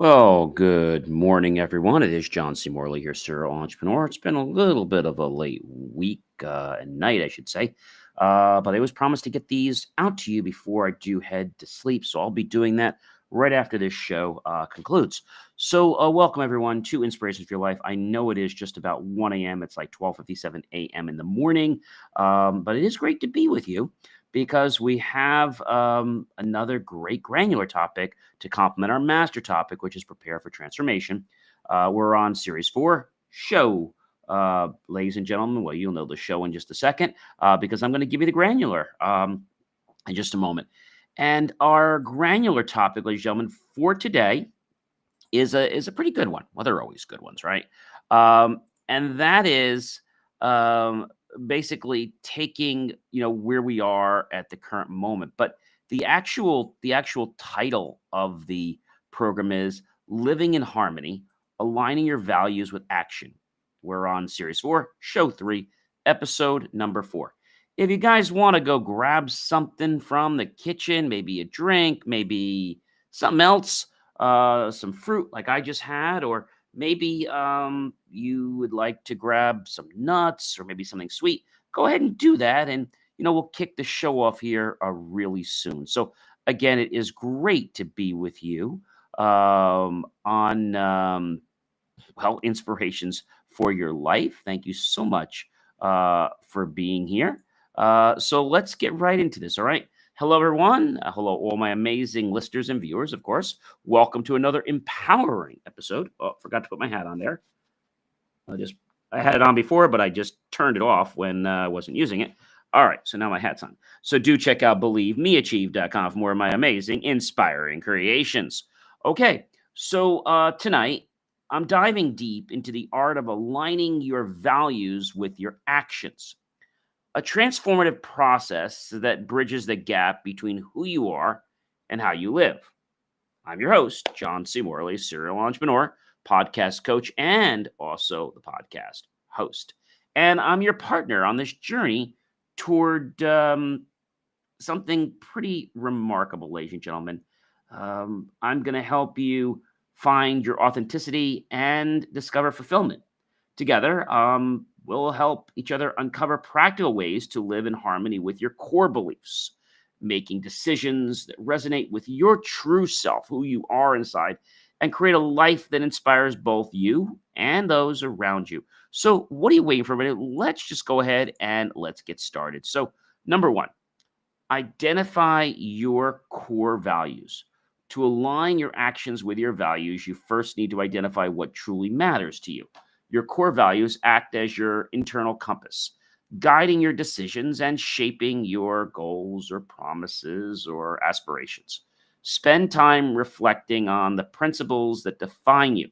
Well, good morning, everyone. It is John C. Morley here, serial entrepreneur. It's been a little bit of a late week and night, I should say. But I was promised to get these out to you before I do head to sleep. So I'll be doing that right after this show concludes. So welcome, everyone, to Inspiration for Your Life. I know it is just about 1 a.m. It's like 12:57 a.m. in the morning. But it is great to be with you because we have another great granular topic to complement our master topic, which is prepare for transformation. We're on series 4, show. Ladies and gentlemen, well, you'll know the show in just a second because I'm going to give you the granular in just a moment. And our granular topic, ladies and gentlemen, for today is a pretty good one. Well, they're always good ones, right? And that is um, basically taking where we are at the current moment. But the actual title of the program is Living in Harmony, Aligning Your Values with Action. We're on series 4, show 3, episode number 4. If you guys want to go grab something from the kitchen, maybe a drink, maybe something else, some fruit like I just had, or maybe you would like to grab some nuts or maybe something sweet, go ahead and do that. And, we'll kick the show off here really soon. So, again, it is great to be with you on Inspirations for Your Life. Thank you so much for being here. So, let's get right into this. All right. Hello, everyone. Hello, all my amazing listeners and viewers, of course. Welcome to another empowering episode. Oh, forgot to put my hat on there. I just I had it on before, but I just turned it off when I wasn't using it. All right, so now my hat's on. So do check out believemeachieve.com for more of my amazing, inspiring creations. Okay, so tonight I'm diving deep into the art of aligning your values with your actions, a transformative process that bridges the gap between who you are and how you live. I'm your host, John C. Morley, serial entrepreneur, podcast coach, and also the podcast host. And I'm your partner on this journey toward something pretty remarkable, ladies and gentlemen. I'm going to help you find your authenticity and discover fulfillment. Together, we'll help each other uncover practical ways to live in harmony with your core beliefs, making decisions that resonate with your true self, who you are inside, and create a life that inspires both you and those around you. So, what are you waiting for a minute? Let's just go ahead and let's get started. So, number one, identify your core values. To align your actions with your values, you first need to identify what truly matters to you. Your core values act as your internal compass, guiding your decisions and shaping your goals or promises or aspirations. Spend time reflecting on the principles that define you,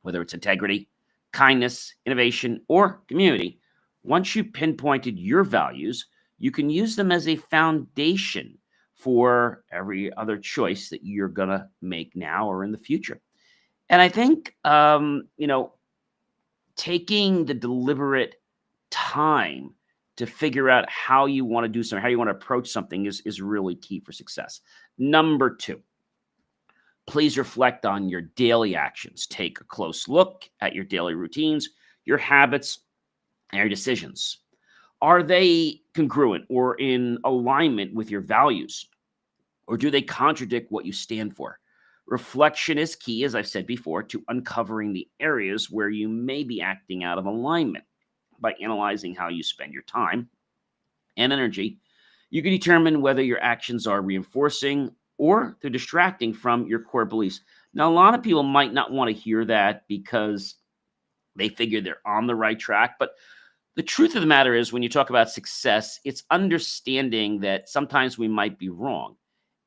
whether it's integrity, kindness, innovation, or community. Once you pinpointed your values, you can use them as a foundation for every other choice that you're going to make now or in the future. And I think, taking the deliberate time to figure out how you want to do something, how you want to approach something is really key for success. Number two, please reflect on your daily actions. Take a close look at your daily routines, your habits, and your decisions. Are they congruent or in alignment with your values? Or do they contradict what you stand for? Reflection is key, as I've said before, to uncovering the areas where you may be acting out of alignment. By analyzing how you spend your time and energy, you can determine whether your actions are reinforcing or they're distracting from your core beliefs. Now, a lot of people might not want to hear that because they figure they're on the right track. But the truth of the matter is, when you talk about success, it's understanding that sometimes we might be wrong.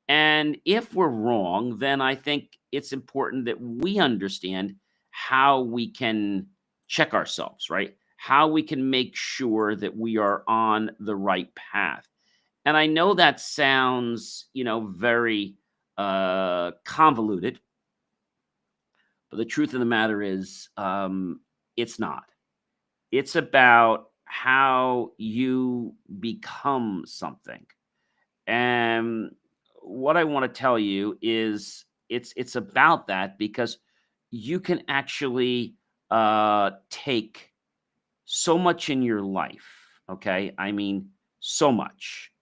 And if we're wrong, then I think it's important that we understand how we can check ourselves, right? How we can make sure that we are on the right path. And I know that sounds, very convoluted, but the truth of the matter is, it's not. It's about how you become something. And what I want to tell you is it's about that because you can actually take so much in your life. Okay, I mean so much,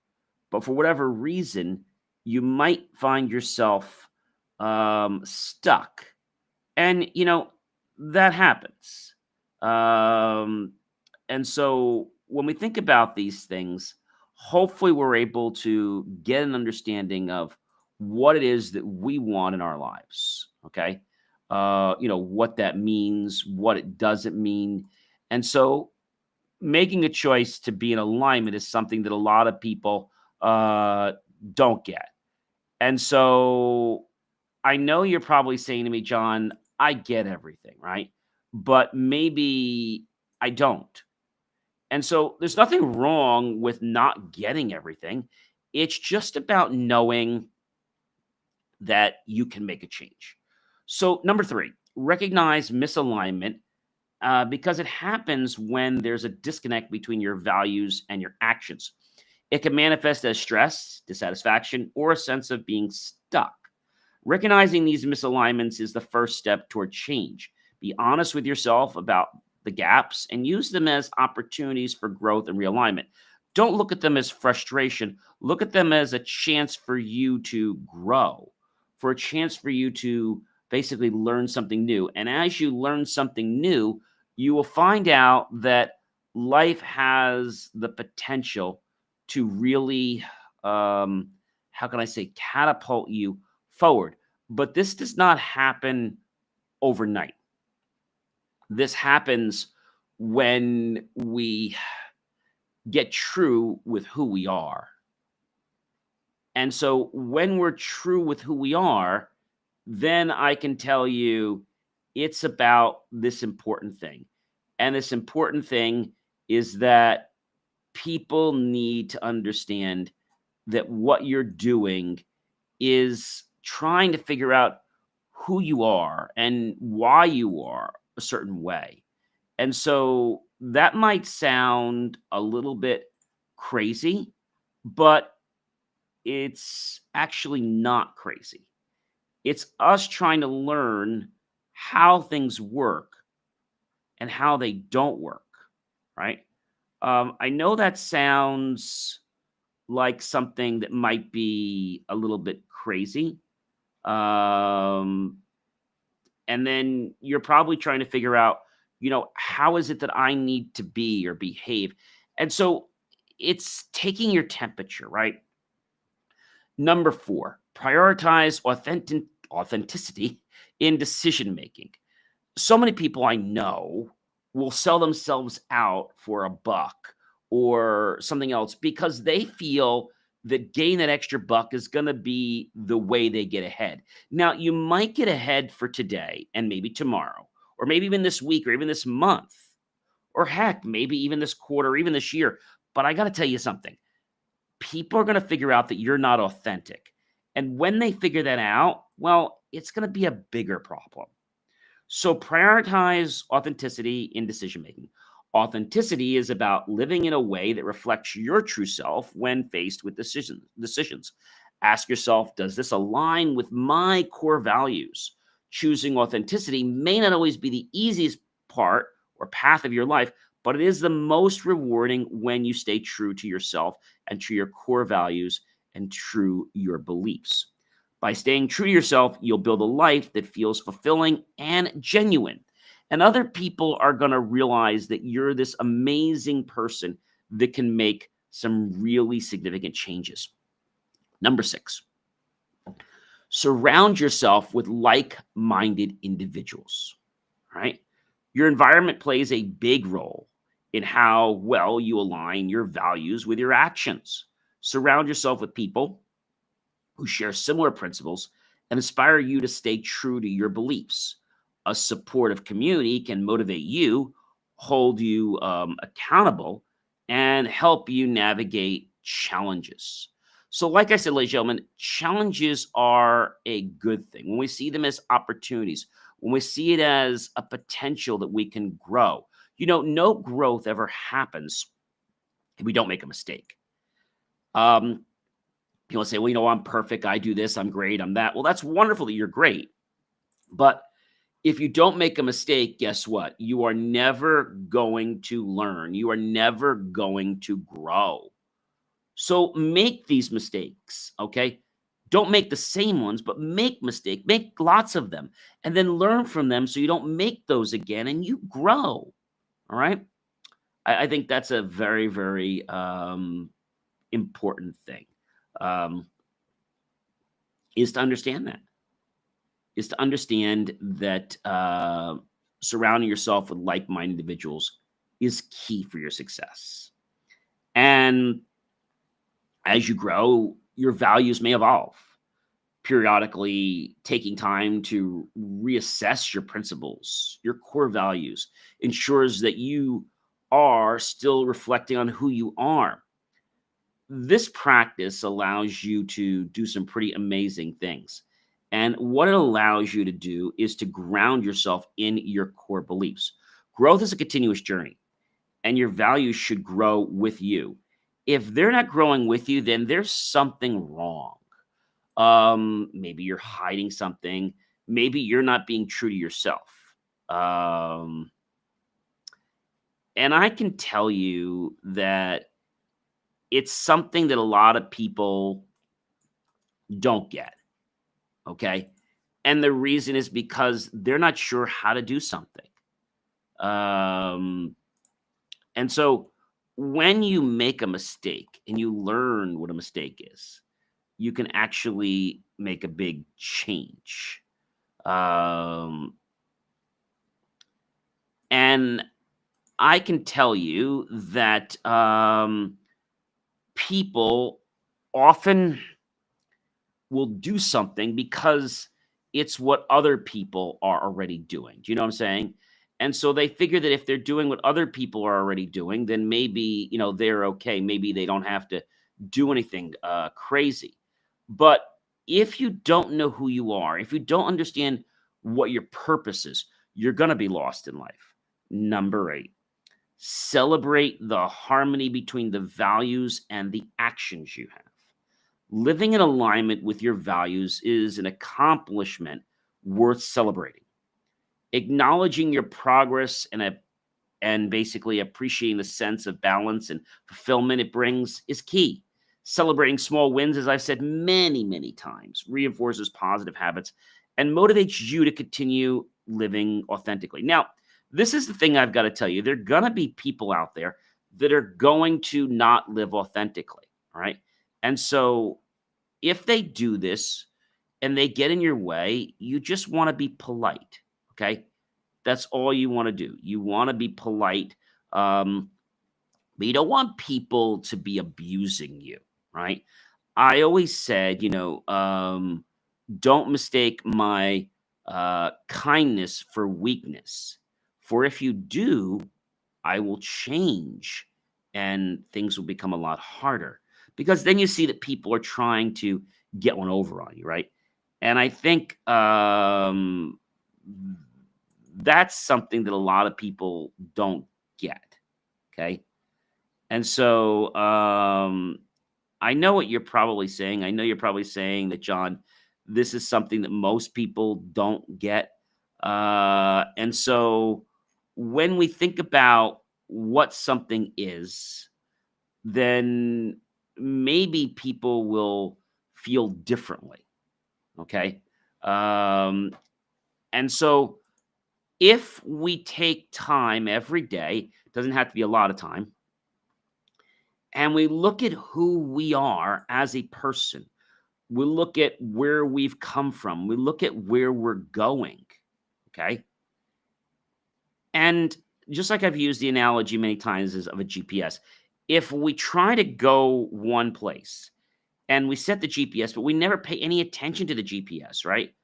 but for whatever reason, you might find yourself stuck, and that happens. Um, and so when we think about these things, hopefully we're able to get an understanding of what it is that we want in our lives. Okay. What that means, what it doesn't mean. And so making a choice to be in alignment is something that a lot of people uh, don't get. And so I know you're probably saying to me, John, I get everything, right? But maybe I don't. And so there's nothing wrong with not getting everything. It's just about knowing that you can make a change. So, number three, recognize misalignment because it happens when there's a disconnect between your values and your actions. It can manifest as stress, dissatisfaction, or a sense of being stuck. Recognizing these misalignments is the first step toward change. Be honest with yourself about the gaps and use them as opportunities for growth and realignment. Don't look at them as frustration. Look at them as a chance for you to grow, for a chance for you to basically learn something new. And as you learn something new, you will find out that life has the potential to really, how can I say, catapult you forward. But this does not happen overnight. This happens when we get true with who we are. And so when we're true with who we are, then I can tell you it's about this important thing. And this important thing is that people need to understand that what you're doing is trying to figure out who you are and why you are a certain way. And so that might sound a little bit crazy, but it's actually not crazy. It's us trying to learn how things work and how they don't work, right? I know that sounds like something that might be a little bit crazy. Um, and then you're probably trying to figure out, how is it that I need to be or behave? And so it's taking your temperature, right? Number four, prioritize authenticity in decision making. So many people I know will sell themselves out for a buck or something else because they feel that getting that extra buck is going to be the way they get ahead. Now, you might get ahead for today and maybe tomorrow, or maybe even this week, or even this month, or heck, maybe even this quarter, or even this year. But I got to tell you something, people are going to figure out that you're not authentic. And when they figure that out, well, it's going to be a bigger problem. So prioritize authenticity in decision making. Authenticity is about living in a way that reflects your true self when faced with decisions. Ask yourself, does this align with my core values? Choosing authenticity may not always be the easiest part or path of your life, but it is the most rewarding when you stay true to yourself and to your core values and true your beliefs. By staying true to yourself, you'll build a life that feels fulfilling and genuine. And other people are going to realize that you're this amazing person that can make some really significant changes. Number six, surround yourself with like minded individuals, right? Your environment plays a big role in how well you align your values with your actions. Surround yourself with people who share similar principles and inspire you to stay true to your beliefs. A supportive community can motivate you, hold you accountable, and help you navigate challenges. So, like I said, ladies and gentlemen, challenges are a good thing. When we see them as opportunities, when we see it as a potential that we can grow, no growth ever happens if we don't make a mistake. Um, People say, well, I'm perfect. I do this. I'm great. I'm that. Well, that's wonderful that you're great. But if you don't make a mistake, guess what? You are never going to learn. You are never going to grow. So make these mistakes, okay? Don't make the same ones, but make lots of them, and then learn from them so you don't make those again and you grow. All right. I think that's a very, very important thing. Um, is to understand that. Is to understand that surrounding yourself with like-minded individuals is key for your success. And as you grow, your values may evolve. Periodically taking time to reassess your principles, your core values, ensures that you are still reflecting on who you are. This practice allows you to do some pretty amazing things. And what it allows you to do is to ground yourself in your core beliefs. Growth is a continuous journey, and your values should grow with you. If they're not growing with you, then there's something wrong. Maybe you're hiding something. Maybe you're not being true to yourself. Um, and I can tell you that it's something that a lot of people don't get. Okay. And the reason is because they're not sure how to do something. Um, and so when you make a mistake and you learn what a mistake is, you can actually make a big change. Um, and I can tell you that people often will do something because it's what other people are already doing. Do you know what I'm saying? And so they figure that if they're doing what other people are already doing, then maybe, they're okay. Maybe they don't have to do anything crazy. But if you don't know who you are, if you don't understand what your purpose is, you're going to be lost in life. Number 8, celebrate the harmony between the values and the actions you have. Living in alignment with your values is an accomplishment worth celebrating. Acknowledging your progress and basically appreciating the sense of balance and fulfillment it brings is key. Celebrating small wins, as I've said many, many times, reinforces positive habits and motivates you to continue living authentically. Now, this is the thing I've got to tell you. There are going to be people out there that are going to not live authentically. All right. And so if they do this and they get in your way, you just want to be polite. Okay. That's all you want to do. You want to be polite. Um, but you don't want people to be abusing you, right? I always said, don't mistake my kindness for weakness. For if you do, I will change and things will become a lot harder because then you see that people are trying to get one over on you, right? And I think that's something that a lot of people don't get. Okay. And so I know what you're probably saying. I know you're probably saying that, John, this is something that most people don't get. And so when we think about what something is, then maybe people will feel differently. Okay. Um, and so if we take time every day, doesn't have to be a lot of time, and we look at who we are as a person, we look at where we've come from, we look at where we're going. Okay. And just like I've used the analogy many times is of a GPS, if we try to go one place and we set the GPS, but we never pay any attention to the GPS, right?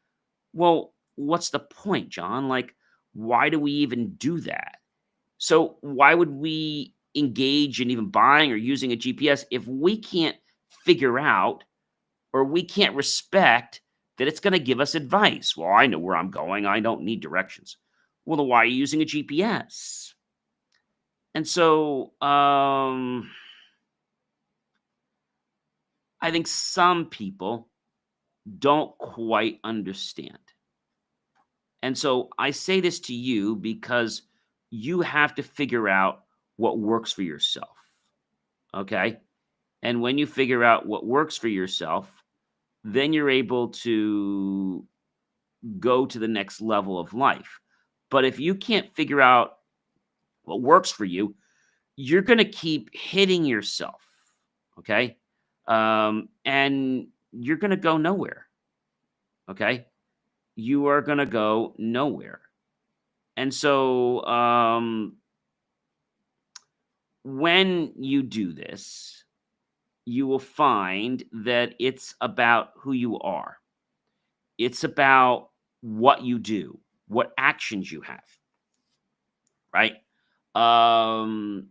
Well, what's the point, John? Like, why do we even do that? So, why would we engage in even buying or using a GPS if we can't figure out or we can't respect that it's going to give us advice? Well, I know where I'm going. I don't need directions. Well, then why are you using a GPS? And so, I think some people don't quite understand. And so I say this to you because you have to figure out what works for yourself. Okay. And when you figure out what works for yourself, then you're able to go to the next level of life. But if you can't figure out what works for you, you're going to keep hitting yourself. Okay. And you're going to go nowhere. Okay. You are going to go nowhere. And so, when you do this, you will find that it's about who you are. It's about what you do, what actions you have, right? Um,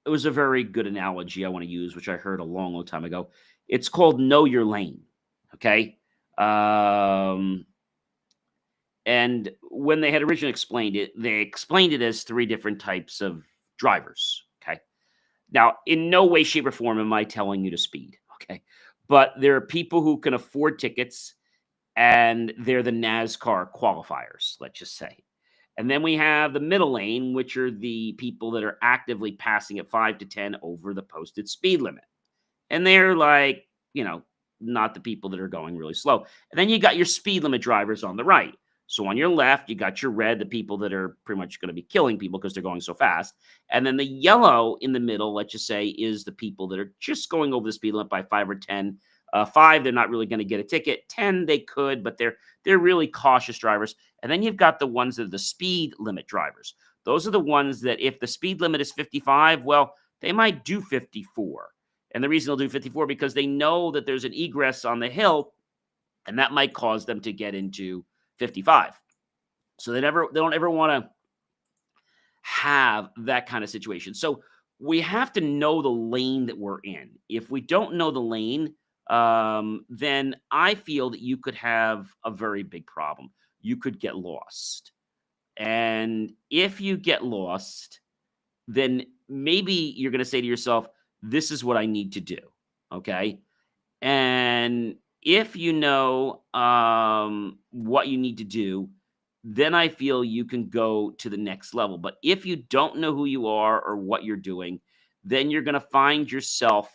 it was a very good analogy I want to use, which I heard a long, long time ago. It's called know your lane. Okay. Um, and when they had originally explained it, they explained it as three different types of drivers. Okay. Now, in no way, shape, or form am I telling you to speed. Okay. But there are people who can afford tickets and they're the NASCAR qualifiers, let's just say. And then we have the middle lane, which are the people that are actively passing at 5 to 10 over the posted speed limit. And they're like, you know, not the people that are going really slow. And then you got your speed limit drivers on the right. So on your left, you got your red, the people that are pretty much going to be killing people because they're going so fast. And then the yellow in the middle, let's just say, is the people that are just going over the speed limit by 5 or 10. 5, they're not really going to get a ticket. 10, they could, but they're really cautious drivers. And then you've got the ones that are the speed limit drivers. Those are the ones that if the speed limit is 55, well, they might do 54. And the reason they'll do 54 because they know that there's an egress on the hill, and that might cause them to get into 55. So they don't ever want to have that kind of situation. So we have to know the lane that we're in. If we don't know the lane, then I feel that you could have a very big problem. You could get lost. And if you get lost, then maybe you're going to say to yourself, this is what I need to do. Okay. And if you know what you need to do, then I feel you can go to the next level. But if you don't know who you are or what you're doing, then you're going to find yourself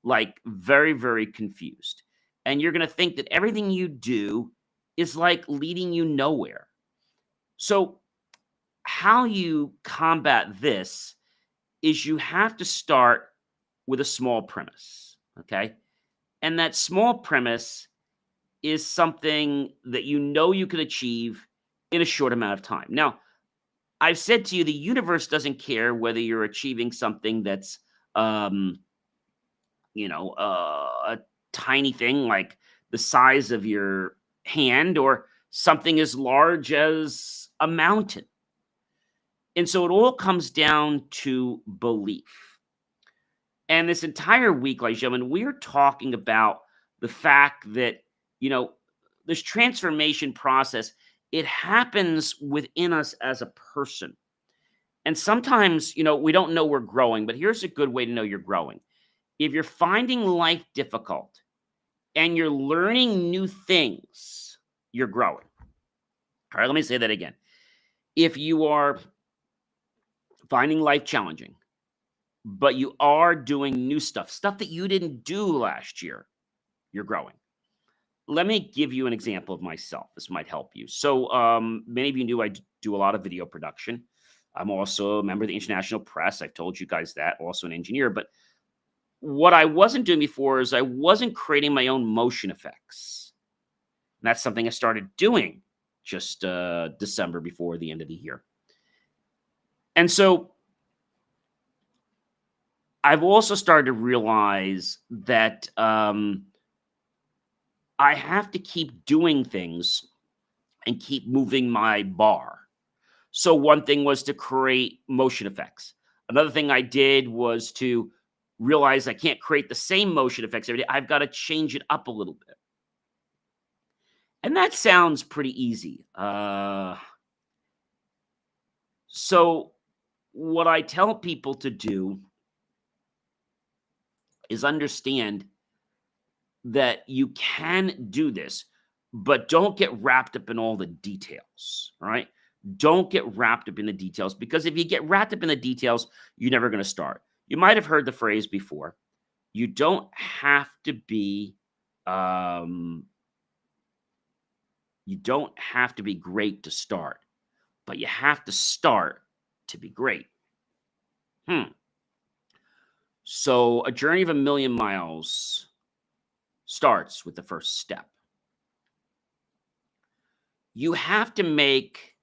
like very, very confused. And you're going to think that everything you do is like leading you nowhere. So, how you combat this is you have to start with a small premise. Okay. And that small premise is something that you know you can achieve in a short amount of time. Now, I've said to you, the universe doesn't care whether you're achieving something that's, um, a tiny thing like the size of your hand or something as large as a mountain. And so it all comes down to belief. And this entire week, ladies and gentlemen, we're talking about the fact that, you know, this transformation process, it happens within us as a person. And sometimes, we don't know we're growing, but here's a good way to know you're growing. If you're finding life difficult and you're learning new things, you're growing. All right, let me say that again. If you are finding life challenging, but you are doing new stuff that you didn't do last year, you're growing. Let me give you an example of myself. This might help you. So, many of you knew I do a lot of video production. I'm also a member of the international press. I've told you guys that. Also an engineer. But what I wasn't doing before is I wasn't creating my own motion effects. And that's something I started doing just December before the end of the year. And so I've also started to realize that I have to keep doing things and keep moving my bar. So one thing was to create motion effects. Another thing I did was to realize I can't create the same motion effects every day. I've got to change it up a little bit. And that sounds pretty easy. So what I tell people to do is understand that you can do this, but don't get wrapped up in all the details, all right? Don't get wrapped up in the details, because if you get wrapped up in the details, you're never going to start. You might have heard the phrase before. You don't have to be um you don't have to be great to start, but you have to start to be great. Hmm. So a journey of a million miles starts with the first step. You have to make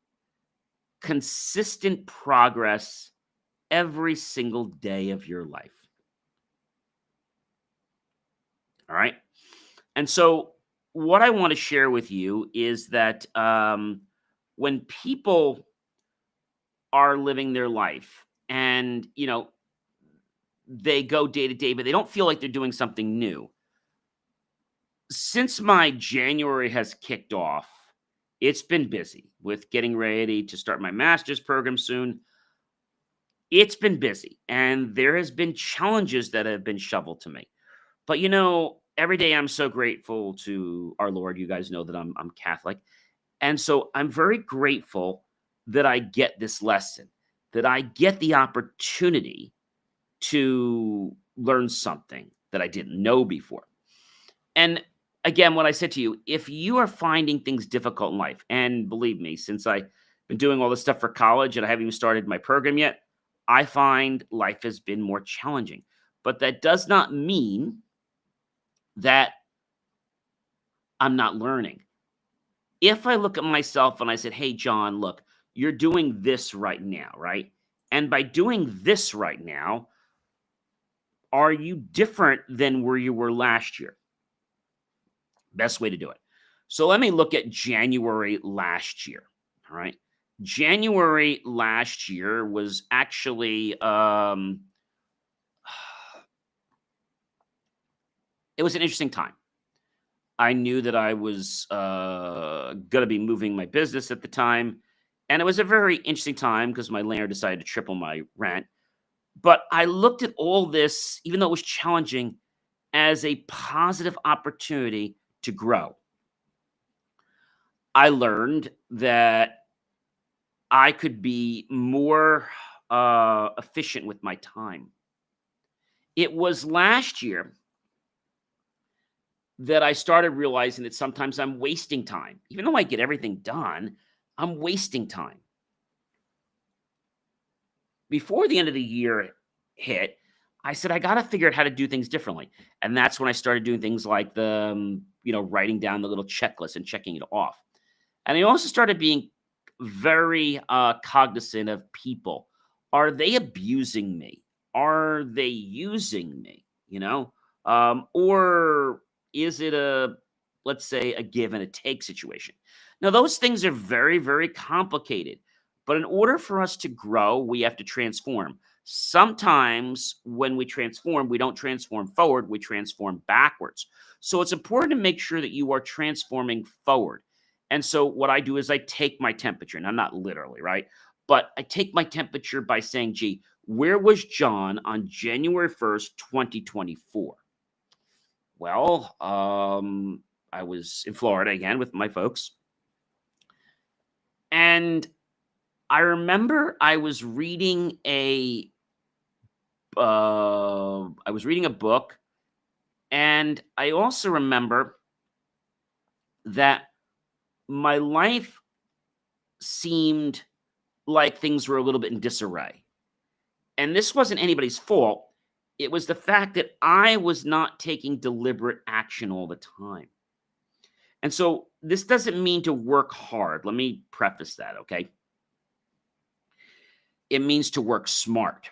consistent progress every single day of your life. All right. And so, what I want to share with you is that when people are living their life and, they go day to day, but they don't feel like they're doing something new. Since my January has kicked off, it's been busy with getting ready to start my master's program soon. It's been busy, and there has been challenges that have been shoveled to me. But every day I'm so grateful to our Lord. You guys know that I'm Catholic. And so I'm very grateful that I get this lesson, that I get the opportunity to learn something that I didn't know before. And again, what I said to you, if you are finding things difficult in life, and believe me, since I've been doing all this stuff for college and I haven't even started my program yet, I find life has been more challenging. But that does not mean that I'm not learning. If I look at myself and I said, hey, John, look, you're doing this right now, right? And by doing this right now, are you different than where you were last year? Best way to do it. So let me look at January last year. All right. January last year was actually it was an interesting time. I knew that I was going to be moving my business at the time. And it was a very interesting time because my landlord decided to triple my rent. But I looked at all this, even though it was challenging, as a positive opportunity to grow. I learned that I could be more efficient with my time. It was last year that I started realizing that sometimes I'm wasting time. Even though I get everything done, I'm wasting time. Before the end of the year hit, I said, I got to figure out how to do things differently. And that's when I started doing things like writing down the little checklist and checking it off. And I also started being very cognizant of people. Are they abusing me? Are they using me? Or is it let's say, a give and a take situation? Now, those things are very, very complicated. But in order for us to grow, we have to transform. Sometimes when we transform, we don't transform forward, we transform backwards. So it's important to make sure that you are transforming forward. And so what I do is I take my temperature. Now, not literally, right? But I take my temperature by saying, gee, where was John on January 1st, 2024? Well, I was in Florida again with my folks. And I remember I was reading a book, and I also remember that my life seemed like things were a little bit in disarray. And this wasn't anybody's fault. It was the fact that I was not taking deliberate action all the time. And so this doesn't mean to work hard. Let me preface that, okay? It means to work smart.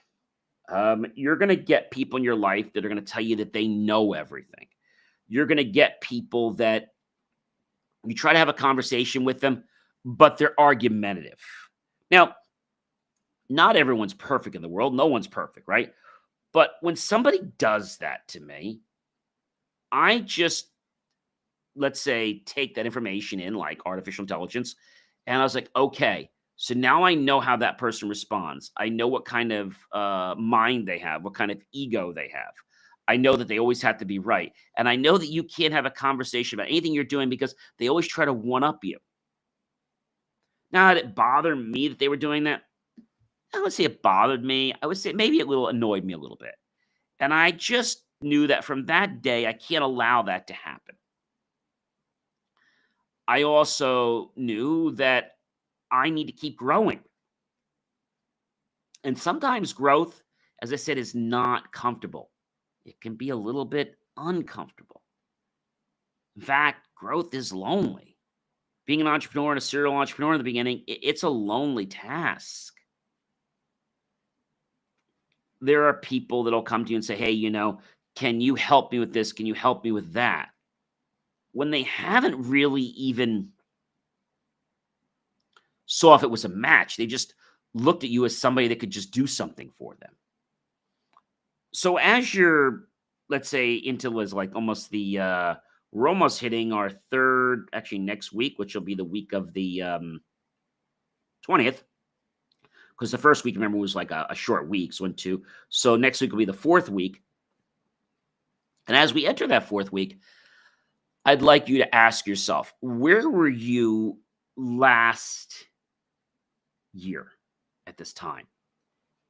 You're going to get people in your life that are going to tell you that they know everything. You're going to get people that you try to have a conversation with them, but they're argumentative. Now, not everyone's perfect in the world. No one's perfect, right? But when somebody does that to me, I just, let's say, take that information in, like artificial intelligence, and I was like, okay, so now I know how that person responds. I know what kind of mind they have, what kind of ego they have. I know that they always have to be right. And I know that you can't have a conversation about anything you're doing because they always try to one up you. Now, did it bother me that they were doing that? I would say it bothered me. I would say maybe it little annoyed me a little bit. And I just knew that from that day, I can't allow that to happen. I also knew that I need to keep growing. And sometimes growth, as I said, is not comfortable. It can be a little bit uncomfortable. In fact, growth is lonely. Being an entrepreneur and a serial entrepreneur in the beginning, it's a lonely task. There are people that'll come to you and say, hey, can you help me with this? Can you help me with that? When they haven't really even saw if it was a match, they just looked at you as somebody that could just do something for them. So as you're, let's say, into was like almost we're almost hitting our third, actually next week, which will be the week of the 20th. Because the first week, remember, was like a short week. So next week will be the fourth week. And as we enter that fourth week, I'd like you to ask yourself, where were you last year at this time?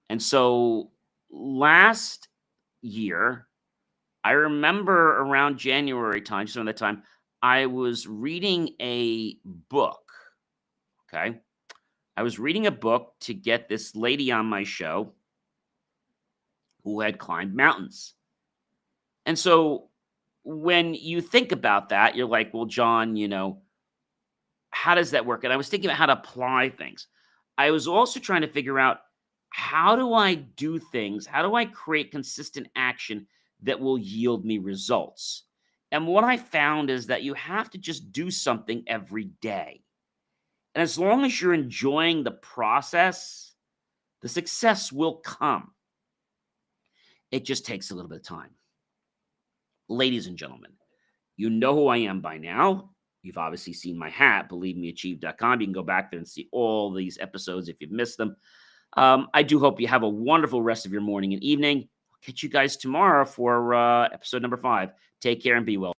And so last year, I remember around January time, so around that time, I was reading a book. Okay. I was reading a book to get this lady on my show who had climbed mountains. And so when you think about that, you're like, well, John, how does that work? And I was thinking about how to apply things. I was also trying to figure out, how do I do things? How do I create consistent action that will yield me results? And what I found is that you have to just do something every day. And as long as you're enjoying the process, the success will come. It just takes a little bit of time. Ladies and gentlemen, you know who I am by now. You've obviously seen my hat, believemeachieve.com. You can go back there and see all these episodes if you've missed them. I do hope you have a wonderful rest of your morning and evening. I'll catch you guys tomorrow for episode number 5. Take care and be well.